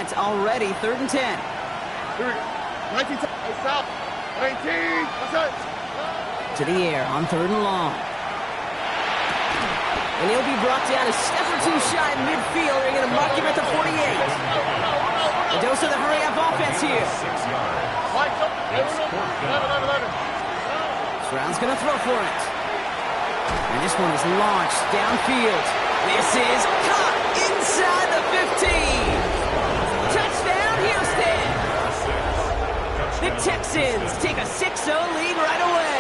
it's already 3rd and 10. Here we go. 19, stop. 19, that's it. To the air on 3rd and long. And he'll be brought down a step or two shy of midfield. They're going to mark him at the 48. A dose of the hurry-up offense here. 11. Stroud's going to throw for it. And this one is launched downfield. This is caught inside the 15. Touchdown, Houston. The Texans take a 6-0 lead right away.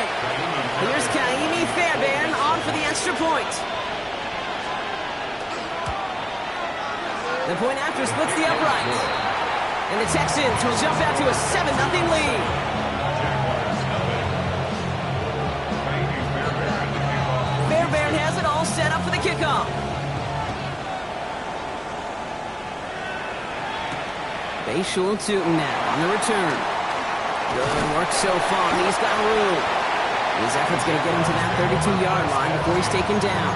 Here's Kaimi Fairbairn on for the extra point. The point after splits the uprights. And the Texans will jump out to a 7-0 lead. Fairbairn has it all set up for the kickoff. Bayshul Tootin now on the return. Good work so far. He's got room. His effort's going to get him to that 32-yard line before he's taken down.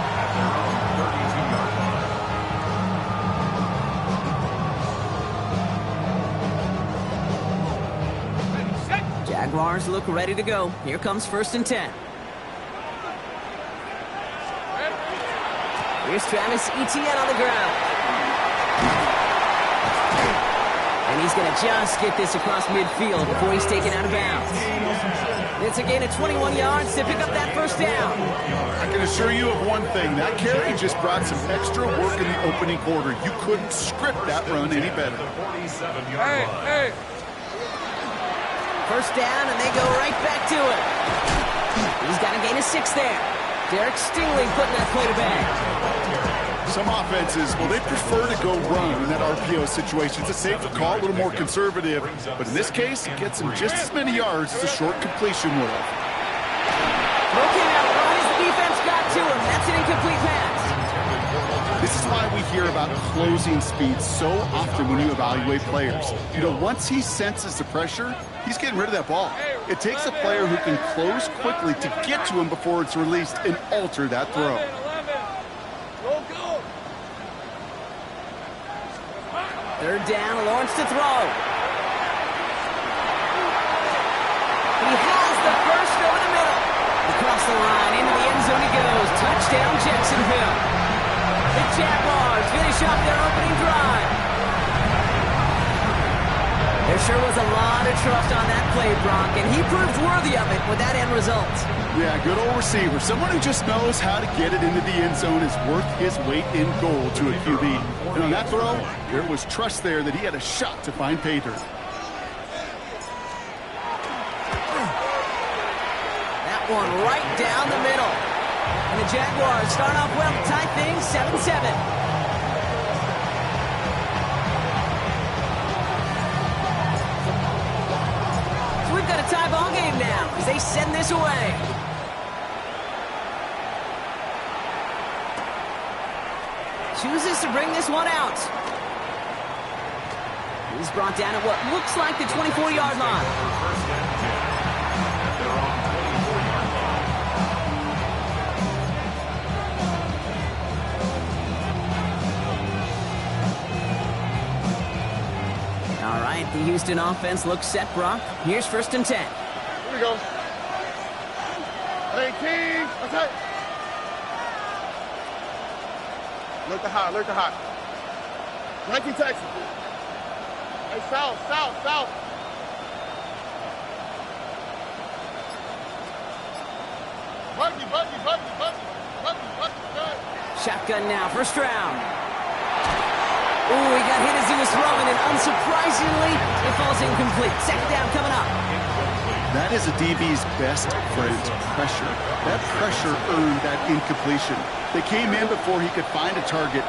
Jaguars look ready to go. Here comes 1st and 10. Here's Travis Etienne on the ground. And he's going to just get this across midfield before he's taken out of bounds. It's a gain of 21 yards to pick up that 1st down. I can assure you of one thing. That carry just brought some extra work in the opening quarter. You couldn't script that run any better. Hey. 1st down, and they go right back to it. He's got a gain of 6 there. Derek Stingley putting that play to bed. Some offenses, well, they prefer to go run in that RPO situation. It's a safer call, a little more conservative. But in this case, it gets him just as many yards as a short completion would have. Looking out wide as the defense got to him. That's an incomplete pass. This is why we hear about closing speed so often when you evaluate players. You know, once he senses the pressure, he's getting rid of that ball. It takes a player who can close quickly to get to him before it's released and alter that throw. Go. 3rd down, Lawrence to throw. He has the first over the middle. Across the line, into the end zone he goes. Touchdown, Jacksonville. The Jaguars finish off their opening drive. There sure was a lot of trust on that play, Brock, and he proved worthy of it with that end result. Yeah, good old receiver. Someone who just knows how to get it into the end zone is worth his weight in gold to a QB. And on that throw, there was trust there that he had a shot to find pay dirt. That one right down the middle. And the Jaguars start off well to tie things 7-7. We've got a tie ball game now as they send this away. Chooses to bring this one out. He's brought down at what looks like the 24-yard line. All right, the Houston offense looks set, Brock. Here's 1st and 10. Here we go. 18, that's it. Look the hot. 19 Texans. Hey, south. Buggy. Shotgun now, 1st round. Ooh, he got hit as he was throwing, and unsurprisingly, it falls incomplete. 2nd down coming up. That is a DB's best friend, pressure. That pressure earned that incompletion. They came in before he could find a target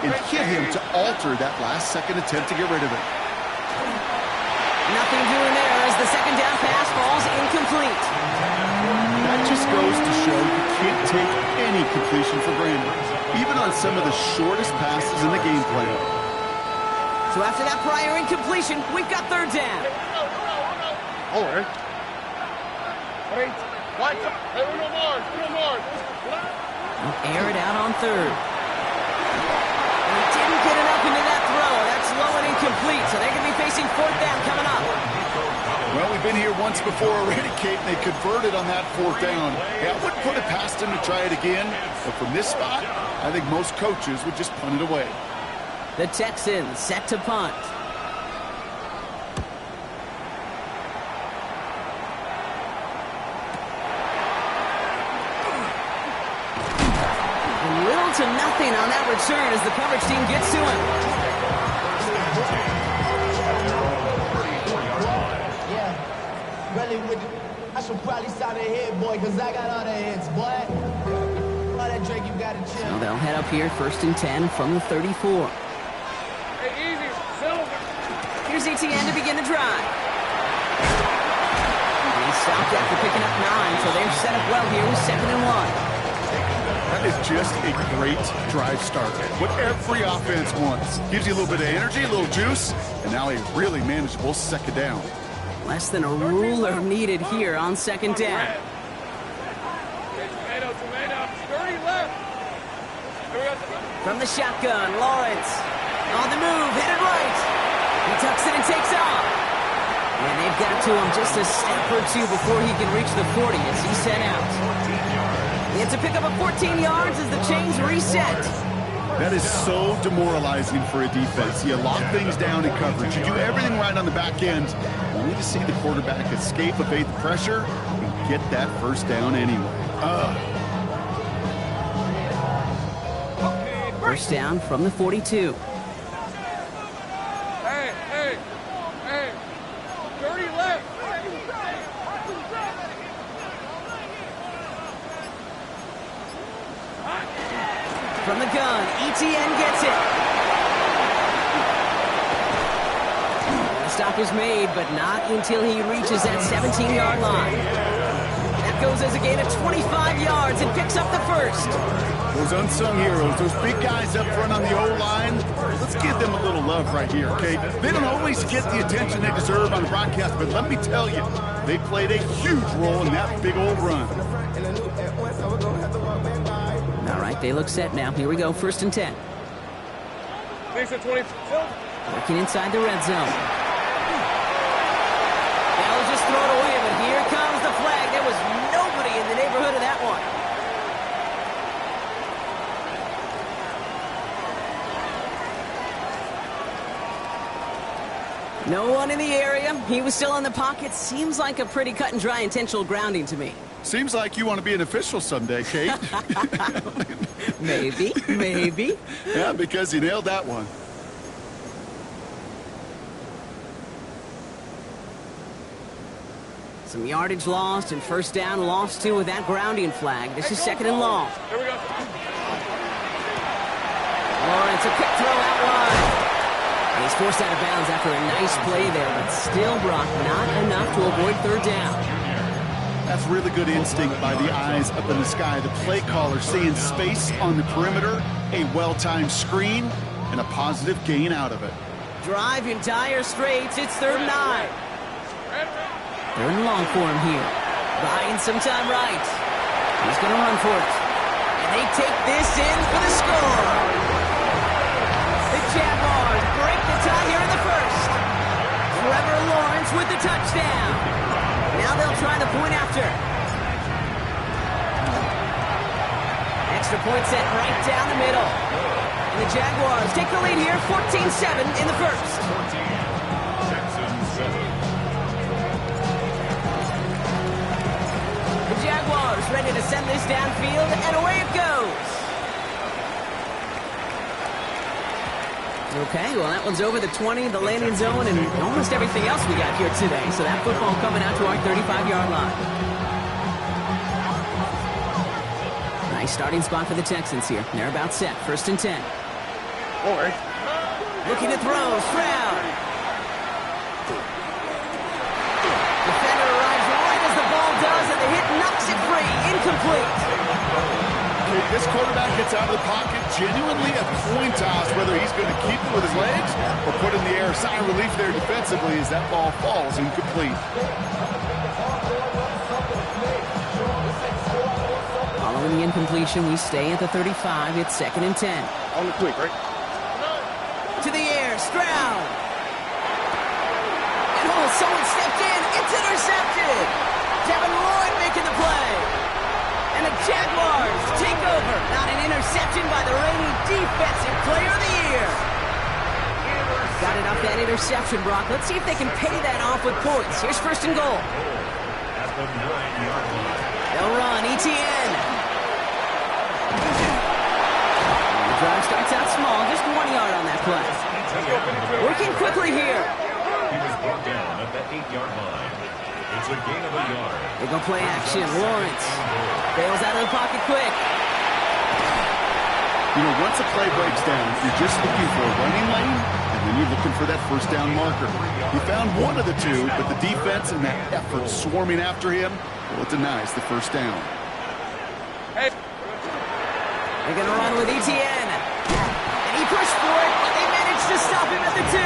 and hit him to alter that last-second attempt to get rid of it. Nothing doing there as the 2nd down pass falls incomplete. That just goes to show you can't take any completion for granted, even on some of the shortest passes in the game plan. So after that prior incompletion, we've got 3rd down. All right. Hey, no more. Air it out on 3rd. And he didn't get enough into that throw. That's low and incomplete, so they're going to be facing fourth down coming up. Well, we've been here once before already, Kate, and they converted on that fourth down. Hey, I wouldn't put it past them to try it again, but from this spot, I think most coaches would just punt it away. The Texans set to punt. Little to nothing on that return as the coverage team gets to him. I should probably stop the head, boy, because I got all the hits, boy. All that drink, you got to chill. So they'll head up here, 1st and 10 from the 34. Hey, easy, Silver. Here's ETN to begin the drive. And he stopped after picking up 9, so they're set up well here with 2nd and 1. That is just a great drive start. What every offense wants. Gives you a little bit of energy, a little juice, and now a really manageable 2nd down. Less than a ruler needed here on 2nd down. Tomato, 30 left. From the shotgun, Lawrence. On the move, headed right. He tucks it and takes off. And they've got to him just a step or two before he can reach the 40 as he's sent out. He had to pick up a 14 yards as the chains reset. That is so demoralizing for a defense. You lock things down in coverage. You do everything right on the back end, only to see the quarterback escape, evade the pressure, and get that 1st down anyway. 1st down from the 42. Hey, 30 left. From the gun, ETN gets it. The stop is made, but not until he reaches that 17-yard line. That goes as a gain of 25 yards and picks up the 1st. Those unsung heroes, those big guys up front on the O-line, let's give them a little love right here, okay? They don't always get the attention they deserve on the broadcast, but let me tell you, they played a huge role in that big old run. All right, they look set now. Here we go, 1st and 10. Thanks at 20. Working inside the red zone. They'll just throw it away, but here comes the flag. There was nobody in the neighborhood of that one. No one in the area. He was still in the pocket. Seems like a pretty cut and dry intentional grounding to me. Seems like you want to be an official someday, Kate. Maybe. Yeah, because you nailed that one. Some yardage lost and 1st down lost too with that grounding flag. This is 2nd and long. Here we go. Lawrence, a quick throw out wide. And he's forced out of bounds after a nice play there, but still, Brock, not enough to avoid 3rd down. That's really good instinct by the eyes up in the sky. The play caller seeing space on the perimeter, a well-timed screen, and a positive gain out of it. Drive in dire straits. It's 3rd and 9. 3rd and long for him here. Buying some time right. He's going to run for it. And they take this in for the score. The Jaguars break the tie here in the 1st. Trevor Lawrence with the touchdown. Now they'll try the point after. Extra point set right down the middle. And the Jaguars take the lead here, 14-7 in the 1st. The Jaguars ready to send this downfield, and away it goes. Okay, well, that one's over the 20, the landing zone, and almost everything else we got here today. So that football coming out to our 35-yard line. Nice starting spot for the Texans here. They're about set. 1st and 10. Boy. Looking to throw. Stroud. Defender arrives right as the ball does, and the hit knocks it free. Incomplete. This quarterback gets out of the pocket, genuinely a coin toss, whether he's going to keep it with his legs or put it in the air. Sigh of relief there defensively as that ball falls incomplete. Following the incompletion, we stay at the 35. It's 2nd and 10. On the quick, right? To the air, Stroud. And oh, someone stepped in. It's intercepted. Devin Lloyd making the play. And the Jaguars take over. Not an interception by the reigning Defensive Player of the Year. Got it off that interception, Brock. Let's see if they can pay that off with points. Here's first and goal. They'll run. ETN. The drive starts out small. Just 1 yard on that play. Working quickly here. He was brought down at the 8-yard line. It's a gain of a yard. They're going to play action. Lawrence bails out of the pocket quick. You know, once a play breaks down, you're just looking for a running lane, and then you're looking for that first down marker. He found one of the two, but the defense and that effort swarming after him, well, it denies the first down. Hey. They're going to run with ETN. And he pushed for it, but they managed to stop him at the 2.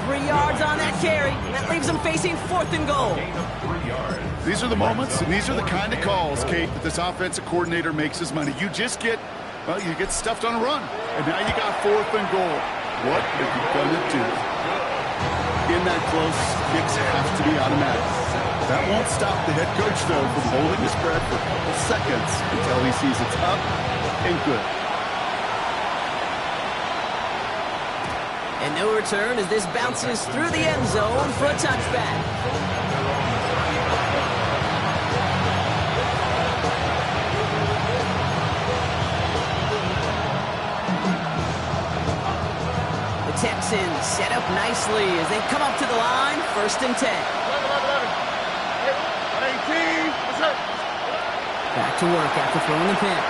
3 yards on that carry. That leaves them facing fourth and goal. These are the moments, and these are the kind of calls, Kate, that this offensive coordinator makes his money. You just get, well, you get stuffed on a run. And now you got fourth and goal. What are you going to do? In that close, kicks have to be automatic. That won't stop the head coach, though, from holding his breath for a couple seconds until he sees it's up and good. And no return as this bounces through the end zone for a touchback. The Texans set up nicely as they come up to the line, first and 10. 11. 18. Back to work after throwing the pick.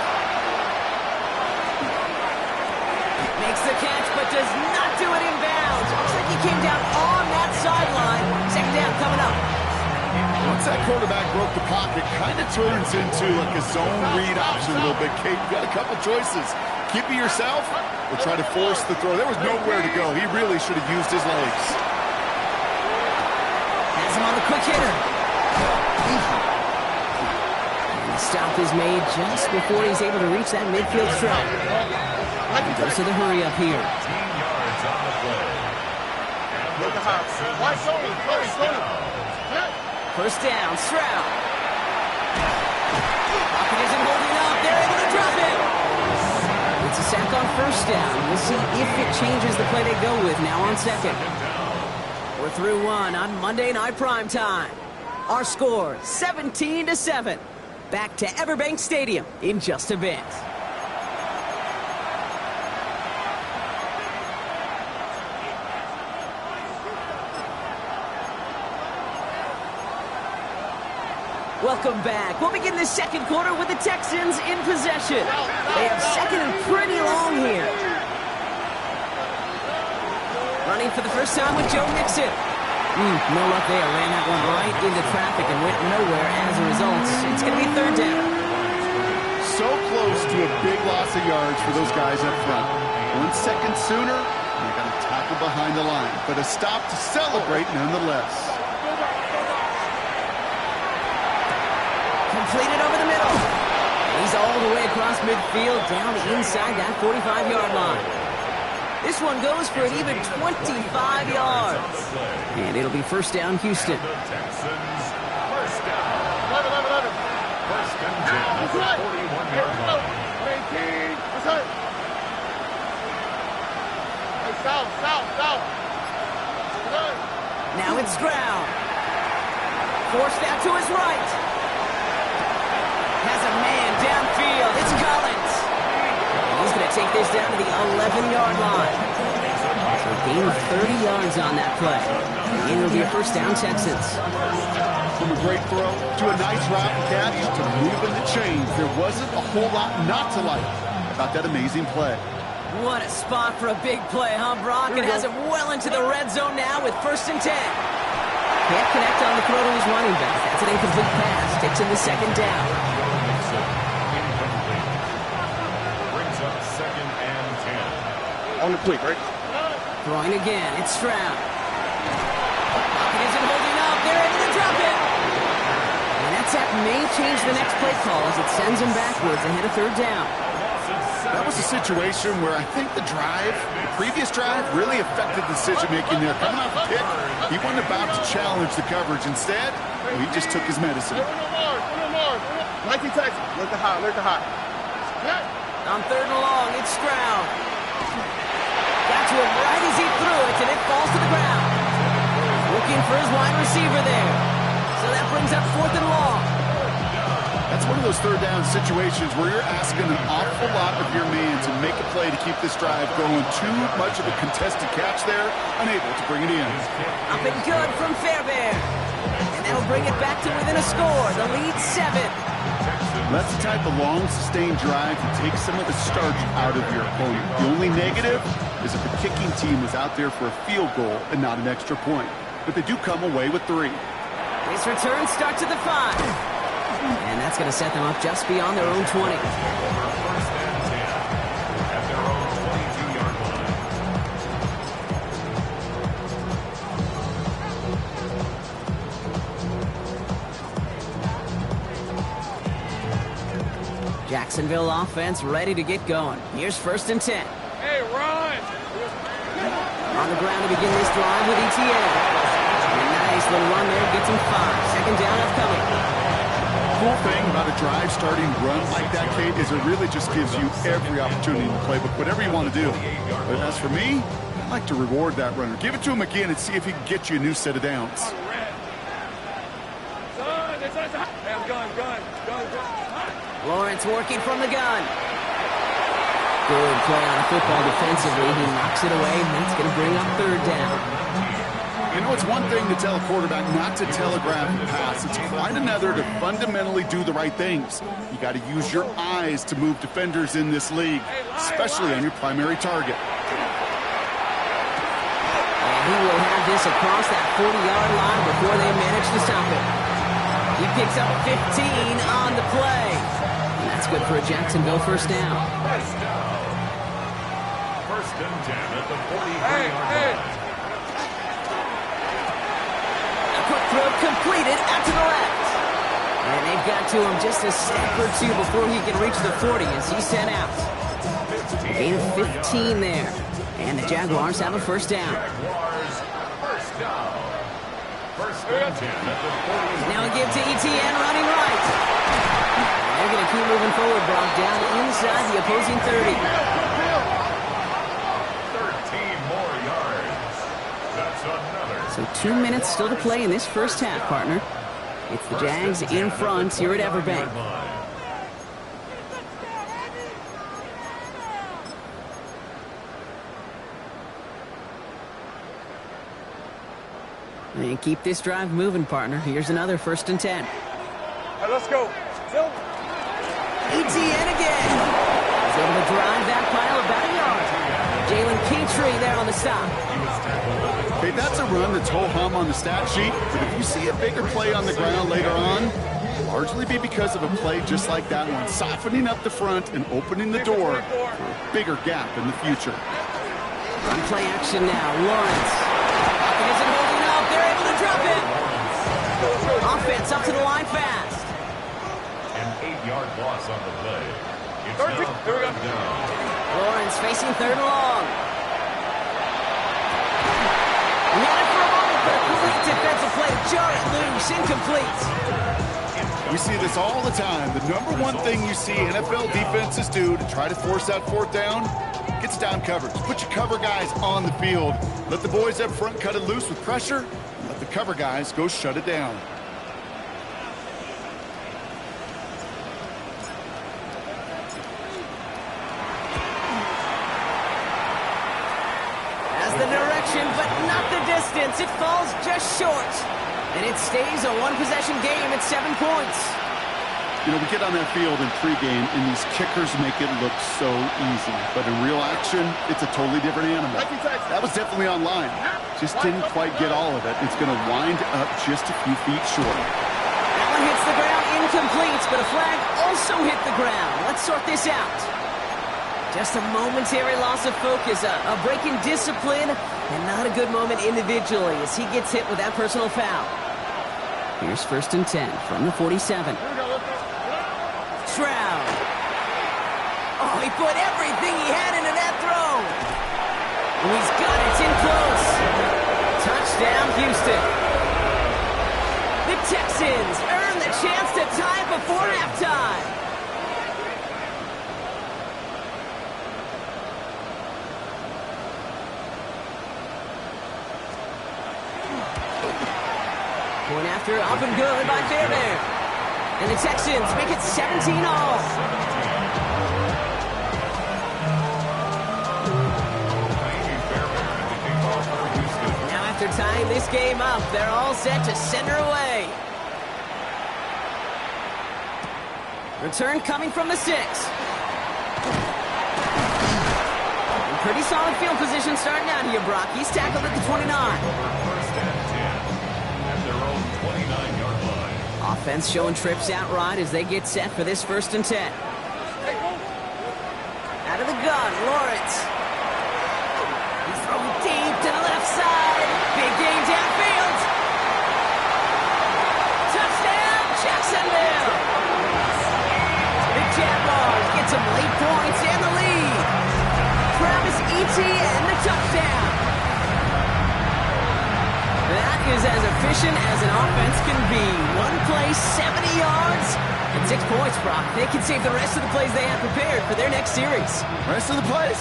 Makes the catch, but does not do it in bounds. Looks like he came down on that sideline. Second down coming up. Once that quarterback broke the pocket, kind of turns into like a zone read option a little bit, Kate. You got a couple choices. Keep it yourself or try to force the throw. There was nowhere to go. He really should have used his legs. Has him on the quick hitter. And the stop is made just before he's able to reach that midfield strike. He goes to the hurry up here. 15 yards on the play. And the Texans First down, Stroud. Pocket isn't holding up. They're able to drop it. It's a sack on first down. We'll see if it changes the play they go with now on second. We're through one on Monday Night Primetime. Our score, 17-7. Back to Everbank Stadium in just a bit. Welcome back. We'll begin the second quarter with the Texans in possession. They have second and pretty long here. Running for the first time with Joe Mixon. No luck there. Ran that one right into traffic and went nowhere as a result. It's going to be third down. So close to a big loss of yards for those guys up front. 1 second sooner, and they got to tackle behind the line. But a stop to celebrate nonetheless. Completed over the middle. He's all the way across midfield, down inside that 45-yard line. This one goes for an even 25 yards. And it'll be first down, Houston. The Texans first down. 11. First and 10 at the 41-yard line. 18. Hey, south. Now it's Stroud. Forced out to his right. Has a man downfield. It's Collins. And he's going to take this down to the 11-yard line. So a gain of 30 yards on that play. And it'll be a first down, Texans. From a great throw to a nice route and catch to moving the chains. There wasn't a whole lot not to like about that amazing play. What a spot for a big play, huh, Brock? It has it well into the red zone now with first and 10. Can't connect on the throw to his running back. That's an incomplete pass. Takes in the second down. Incomplete. Brings up second and 10. On the quick, right? Throwing again. It's Stroud. Pocket isn't holding up. They're able to drop it. And that sack may change the next play call as it sends him backwards ahead of third down. Loss of 7 That was a situation where I think the previous drive, really affected decision-making there. Coming off the pick, he wasn't about to challenge the coverage. Instead, he just took his medicine. No more. 19 Texans. Look to high. On 3rd and long, it's Stroud. Got to him right as he threw it, and it falls to the ground. Looking for his wide receiver there. So that brings up 4th and long. That's one of those 3rd down situations where you're asking an awful lot of your man to make a play to keep this drive going. Too much of a contested catch there, unable to bring it in. Up and good from Fairbairn. And that'll bring it back to within a score. The lead 7. That's the type of long, sustained drive to take some of the starch out of your opponent. The only negative is if the kicking team was out there for a field goal and not an extra point. But they do come away with 3. This return starts at the 5. And that's going to set them up just beyond their own 20. First and 10 at their own 22-yard line. Jacksonville offense ready to get going. Here's 1st and 10. Hey, run! On the ground to begin this drive with ETN. A nice little run there, gets him 5. 2nd down upcoming. The cool thing about a drive starting run like that, Kate, is it really just gives you every opportunity in the playbook, whatever you want to do. But as for me, I like to reward that runner. Give it to him again and see if he can get you a new set of downs. Lawrence working from the gun. Good play on the football defensively. He knocks it away, and that's going to bring up 3rd down. You know, it's one thing to tell a quarterback not to telegraph and pass. It's quite another to fundamentally do the right things. You got to use your eyes to move defenders in this league, especially on your primary target. And he will have this across that 40-yard line before they manage to stop it. He picks up 15 on the play. And that's good for a Jacksonville 1st down. First and 10 at the 43-yard line. Throw completed out to the left. And they've got to him just a step or 2 before he can reach the 40 as he's sent out. Gain of 15 there. And the Jaguars have a 1st down. First and 10 at the 40. Now a give to ETN running right. They're going to keep moving forward, Brock, down inside the opposing 30. 13 more yards. That's another. So 2 minutes still to play in this 1st half, partner. It's the Jags in front here at Everbank. And keep this drive moving, partner. Here's another 1st and 10. Hey, let's go. ETN again. He's able to drive that pile about a yard. Jalen Petrie there on the stop. Hey, that's a run that's ho-hum on the stat sheet, but if you see a bigger play on the ground later on, it'll largely be because of a play just like that one, softening up the front and opening the door for a bigger gap in the future. Run play action now. Lawrence. Pocket isn't holding up. They're able to drop it. Offense up to the line fast. An 8-yard loss on the play. It's now 3rd down. Lawrence facing 3rd and long. Ran it for a moment, but a complete defensive play. Jar it loose, incomplete. We see this all the time. The number one thing you see NFL defenses do to try to force that 4th down, gets down coverage. Put your cover guys on the field. Let the boys up front cut it loose with pressure. And let the cover guys go shut it down. The direction, but not the distance. It falls just short. And it stays a 1-possession game at 7 points. You know, we get on that field in pregame, and these kickers make it look so easy. But in real action, it's a totally different animal. That was definitely online. Just didn't quite get all of it. It's going to wind up just a few feet short. That one hits the ground incomplete, but a flag also hit the ground. Let's sort this out. Just a momentary loss of focus, a break in discipline, and not a good moment individually as he gets hit with that personal foul. Here's 1st and 10 from the 47. Stroud. Oh, he put everything he had into that throw. And he's got it. It's in close. Touchdown, Houston. The Texans earn the chance to tie it before halftime. Point after, up and good by Fairbairn. And the Texans make it 17 all. Now after tying this game up, they're all set to send her away. Return coming from the 6. And pretty solid field position starting out here, Brock. He's tackled at the 29. Offense showing trips out right as they get set for this 1st and 10. Out of the gun, Lawrence. He's thrown deep to the left side. Big gain downfield. Touchdown, Jacksonville. The Jaguars get some late points and the lead. Travis Etienne, the touchdown. That is as efficient as an offense can be. One play, 70 yards, and 6 points, Brock. They can save the rest of the plays they have prepared for their next series. Rest of the plays?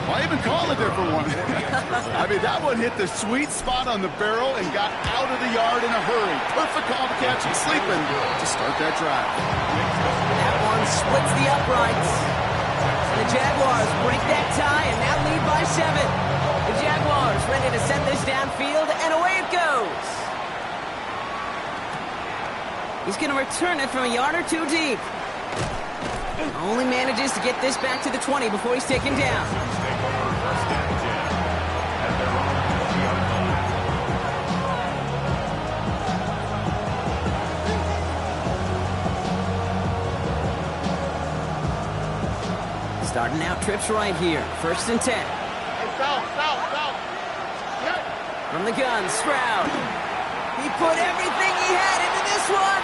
Why even call it there for one? I mean, that one hit the sweet spot on the barrel and got out of the yard in a hurry. Perfect call to catch him sleeping to start that drive. That one splits the uprights. And the Jaguars break that tie and now lead by 7. The Jaguars ready to send this downfield, and away it goes. He's going to return it from a yard or 2 deep. Only manages to get this back to the 20 before he's taken down. Starting out trips right here. 1st and 10. South. From the gun, Stroud. He put everything he had into this one.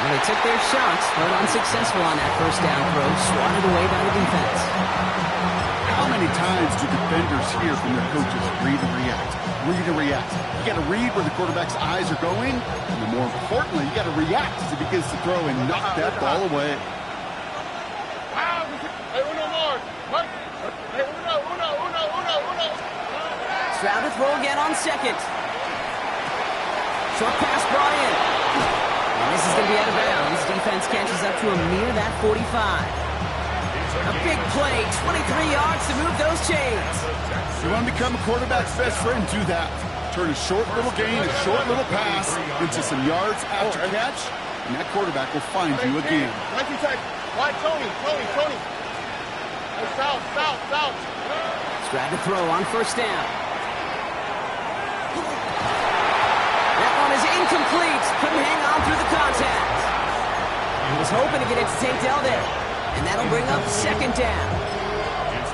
Well, they took their shots, but unsuccessful on that 1st down throw, swatted away by the defense. How many times do defenders hear from their coaches, read and react, read and react? You got to read where the quarterback's eyes are going, and then more importantly, you got to react as he begins to throw and knock that ball away. Hey, uno more. Hey, uno. Stroud to throw again on 2nd. Short pass brought in. And this is going to be out of bounds. Defense catches up to him near that 45. A big play, 23 yards to move those chains. You want to become a quarterback's best friend? Do that. Turn a short little gain, a short little pass into some yards after catch, and that quarterback will find you again. Why, Tony? Hey, south. Stroud to throw on 1st down. That one is incomplete. Couldn't hang on through the contact. He was hoping to get it to Tate Dell there. And that'll bring up 2nd down.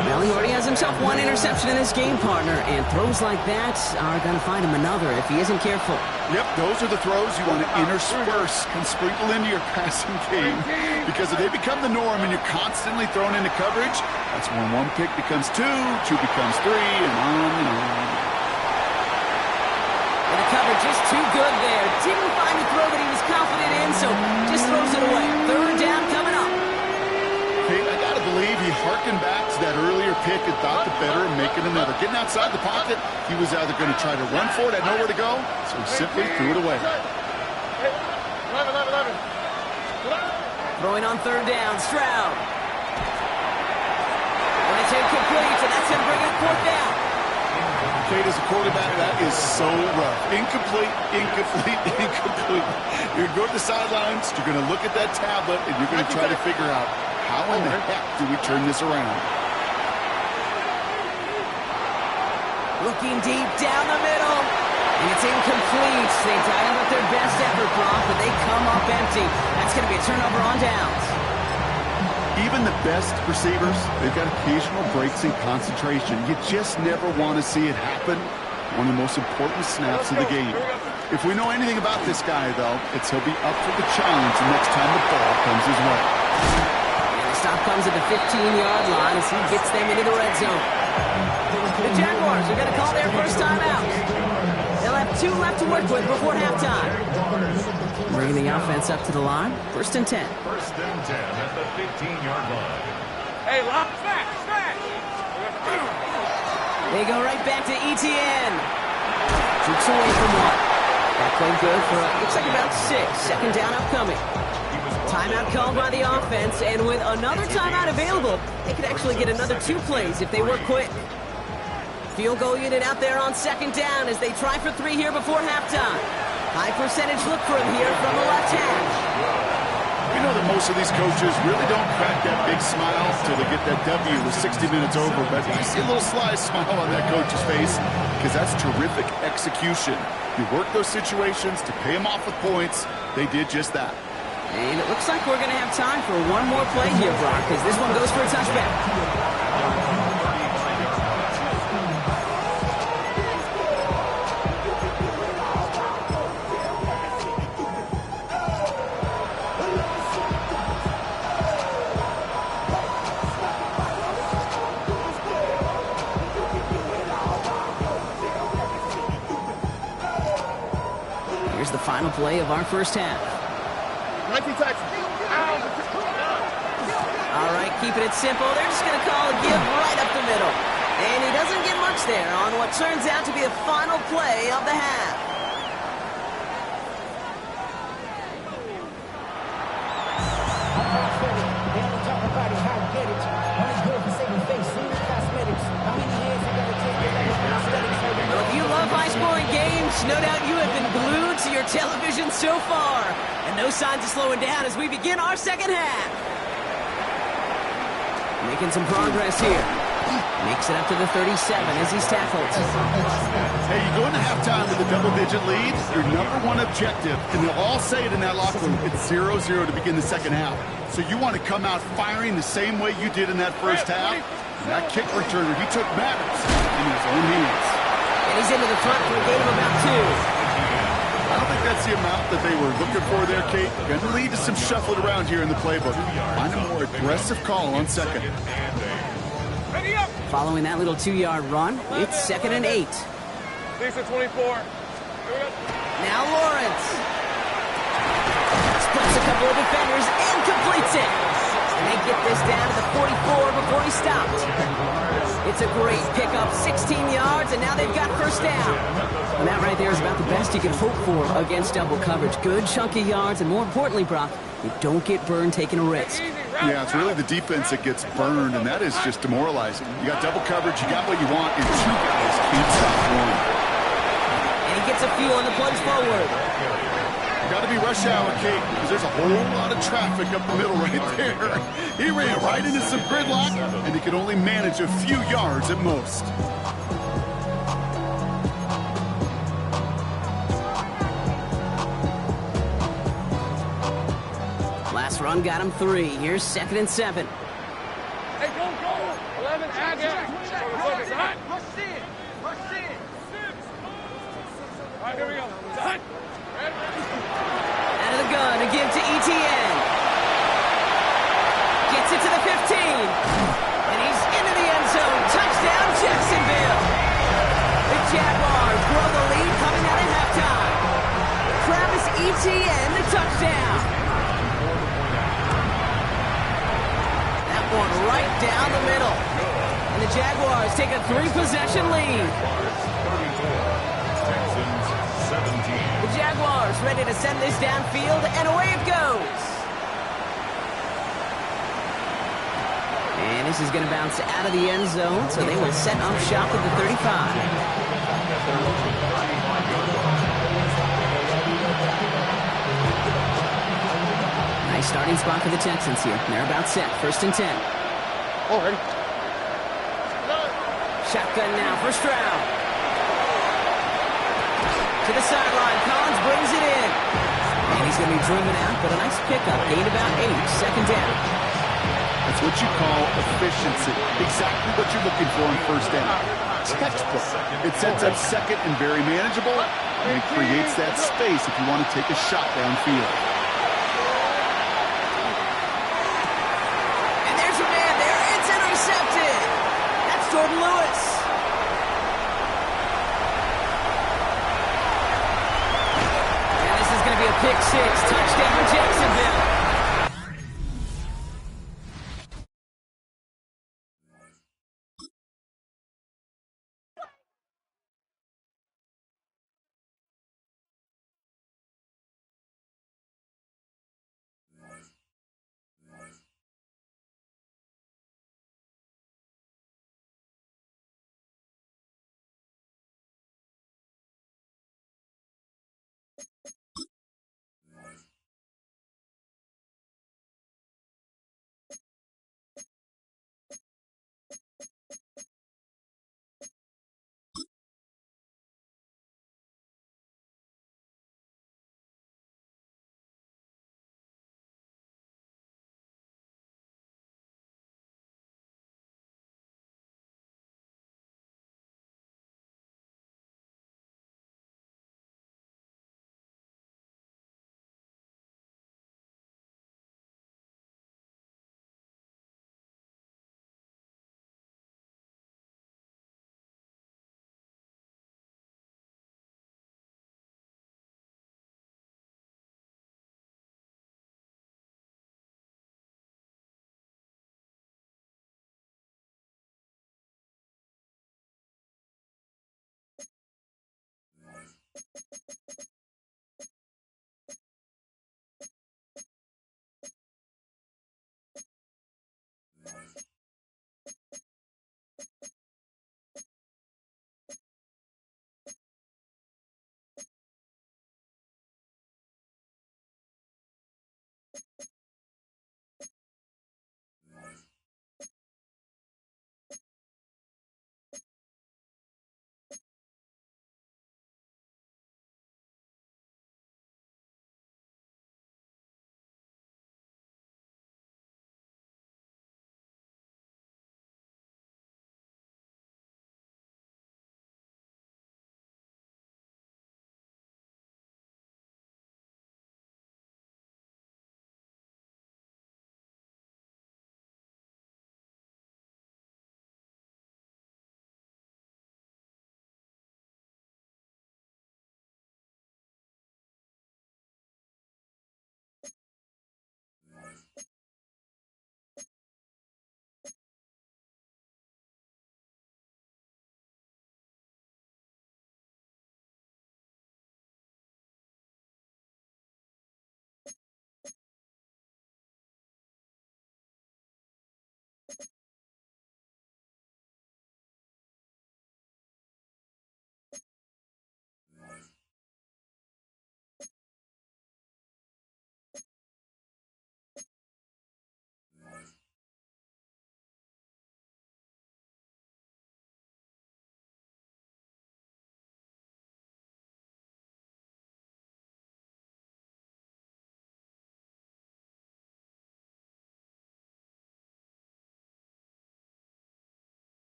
Well, he already has himself 1 interception in this game, partner. And throws like that are going to find him another if he isn't careful. Yep, those are the throws you want to intersperse and sprinkle into your passing game. Because if they become the norm and you're constantly thrown into coverage, that's when 1 pick becomes 2, 2 becomes 3, and on and on. And the coverage just too good there. Didn't find the throw that he was confident in, so just throws it away. 3rd down coming up. Okay, I got to believe he harkened back to that earlier pick and thought the better of making another. Getting outside the pocket, he was either going to try to run for it, had nowhere to go, so he simply threw it away. 11. Throwing on 3rd down, Stroud. And it's incomplete, and that's going to bring it 4th down. Kate, as a quarterback, that is so rough. Incomplete. You're going to go to the sidelines, you're going to look at that tablet, and you're going to try to figure out, how in the heck do we turn this around? Looking deep down the middle, and it's incomplete. They dialed up their best effort, Brock, but they come up empty. That's going to be a turnover on downs. Even the best receivers, they've got occasional breaks in concentration. You just never want to see it happen. One of the most important snaps of the game. If we know anything about this guy, though, it's he'll be up for the challenge the next time the ball comes his way. And the Stop comes at the 15-yard line as he gets them into the red zone. The Jaguars are going to call their first timeout. They'll have 2 left to work with before halftime. Bringing the offense up to the line. First and 10. First and 10 at the 15-yard line. Hey, lock, smack. They go right back to ETN. Shoots away from 1. That played good for, looks like about 6. Second down upcoming. Timeout called by the offense, and with another timeout available, they could actually get another 2 plays if they work quick. Field goal unit out there on second down as they try for 3 here before halftime. High percentage look for him here from the left hash. You know that most of these coaches really don't crack that big smile till they get that W with 60 minutes over, but I see a little sly smile on that coach's face because that's terrific execution. You work those situations to pay them off with points. They did just that. And it looks like we're going to have time for one more play here, Brock, because this one goes for a touchback. Here's the final play of our first half. 19 Texans. All right, keeping it simple. They're just going to call a give right up the middle. And he doesn't get much there on what turns out to be the final play of the half. Well, if you love high-scoring games, no doubt you have been glued to your television so far. And no signs of slowing down as we begin our second half. Making some progress here. Makes it up to the 37 as he's tackled. Hey, you go into halftime with a double-digit lead, your #1 objective, and they'll all say it in that locker room, it's 0-0 to begin the second half. So you want to come out firing the same way you did in that first half. And that kick returner, he took matters in his own hands. And he's into the front for a gain of about 2. I don't think that's the amount that they were looking for there, Kate. Going to lead to some shuffling around here in the playbook. Find a more aggressive call on second. Following that little 2-yard run, it's 2nd and 8. Lisa 24. Now Lawrence. Splits a couple of defenders and completes it. And they get this down to the 44 before he stopped. It's a great pickup, 16 yards, and now they've got first down. And that right there is about the best you can hope for against double coverage. Good chunky yards, and more importantly, Brock, you don't get burned taking a risk. Yeah, it's really the defense that gets burned, and that is just demoralizing. You got double coverage, you got what you want, and 2 guys can't stop one. And he gets a few on the plunge forward. Got to be rush hour, Kate, because there's a whole lot of traffic up the middle right there. He ran right into some gridlock, and he could only manage a few yards at most. Last run got him 3. Here's 2nd and 7. Hey, go. 11, add that. Rush in. All right, here we go. Done. Out of the gun to give to ETN. Gets it to the 15. And he's into the end zone. Touchdown, Jacksonville. The Jaguars grow the lead coming out at halftime. Travis Etienne, the touchdown. That one right down the middle. And the Jaguars take a 3-possession lead. Texans 17. The Jaguars ready to send this downfield, and away it goes. And this is going to bounce out of the end zone, so they will set up shop at the 35. Nice starting spot for the Texans here. They're about set. 1st and 10. Already. Shotgun now for Stroud. To the sideline. Collins brings it in. And he's going to be driven out, but a nice pickup. Gained about 8. 2nd down. That's what you call efficiency. Exactly what you're looking for in first down. Textbook. It sets up second and very manageable, and it creates that space if you want to take a shot downfield. And pick six. Touchdown, Jacksonville.